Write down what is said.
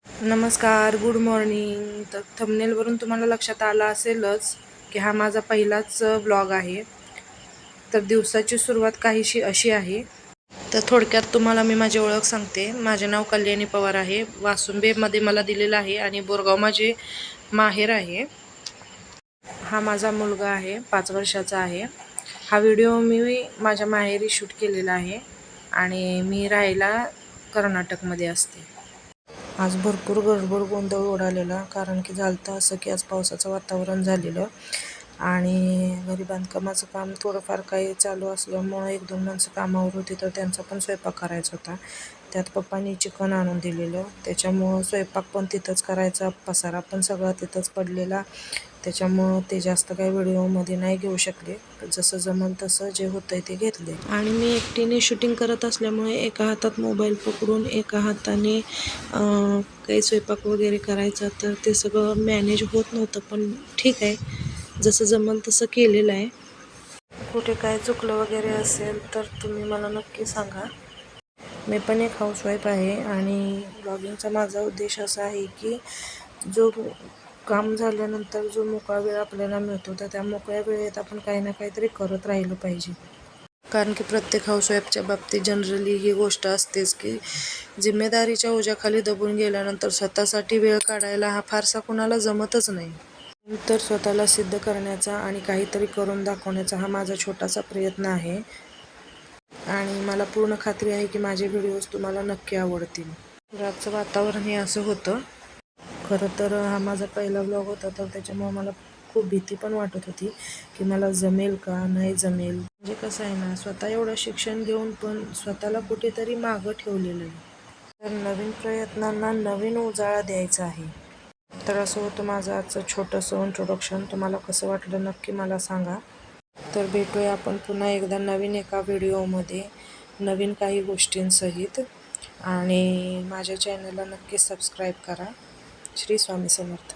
नमस्कार, good morning. तर थंबनेलवरून तुम्हाला लक्षात आलं असेलच की हा माझा पहिलाच ब्लॉग आहे. तर दिवसाची सुरुवात काहीशी अशी आहे. तर थोडक्यात तुम्हाला मी माझी ओळख सांगते. माझे नाव कल्याणी पवार आहे. वासुंबेमध्ये मला दिलेलं आहे आणि बोरगाव माझे माहेर आहे. हा माझा मुलगा आहे, 5 वर्षाचा आहे. हा व्हिडिओ मी माझ्या माहेरी शूट केलेला आहे आणि मी राहायला कर्नाटकमध्ये असते. आज भरपूर गडबड गोंधळ उडालेला, कारण की झालं असं की आज पावसाचं वातावरण झालेलं आणि घरी बांधकामाचं काम थोडंफार काही चालू असल्यामुळं 1-2 माणसं कामावर होती, तर त्यांचा पण स्वयंपाक करायचा होता. त्यात पप्पांनी चिकन आणून दिलेलं, त्याच्यामुळं स्वयंपाक पण तिथंच करायचा, पसारा पण सगळा तिथंच पडलेला. त्याच्यामुळं ते जास्त काही व्हिडिओमध्ये नाही घेऊ शकले. जसं जमल तसं जे होतंय ते घेतले. आणि मी एकटीने शूटिंग करत असल्यामुळे एका हातात मोबाईल पकडून एका हाताने काही स्वयंपाक वगैरे करायचा, तर ते सगळं मॅनेज होत नव्हतं. पण ठीक आहे, जसं जमल तसं केलेलं आहे. कुठे काय चुकलं वगैरे असेल तर तुम्ही मला नक्की सांगा. मी पण एक हाऊसवाईफ आहे आणि ब्लॉगिंगचा माझा उद्देश असा आहे की जो काम झाल्यानंतर जो मोकळा वेळ आपल्याला मिळतो, तर त्या मोकळ्या वेळेत आपण काही ना काहीतरी करत राहिलं पाहिजे. कारण की प्रत्येक हाऊसवाईफच्या बाबतीत जनरली ही गोष्ट असतेच की जिम्मेदारीच्या ओझ्याखाली दबून गेल्यानंतर स्वतःसाठी वेळ काढायला हा फारसा कुणाला जमतच नाही. तर स्वतःला सिद्ध करण्याचा आणि काहीतरी करून दाखवण्याचा हा माझा छोटासा प्रयत्न आहे आणि मला पूर्ण खात्री आहे की माझे व्हिडिओज तुम्हाला नक्की आवडतील. रातचं वातावरण हे असं होतं. खरं तर हा माझा पहिला ब्लॉग होता, तर त्याच्यामुळे मला खूप भीती पण वाटत होती की मला जमेल का नाही जमेल. म्हणजे कसं आहे ना, स्वतः एवढं शिक्षण घेऊन पण स्वतःला कुठेतरी मागं ठेवलेलं आहे. तर नवीन प्रयत्नांना नवीन उजाळा द्यायचा आहे. तर असं होतं माझं आजचं छोटंसं इंट्रोडक्शन. तुम्हाला कसं वाटलं नक्की मला सांगा. तर भेटूया आपण पुन्हा एकदा नवीन एका व्हिडिओमध्ये नवीन काही गोष्टींसहित. आणि माझ्या चॅनलला नक्की सबस्क्राईब करा. श्री स्वामी समर्थ.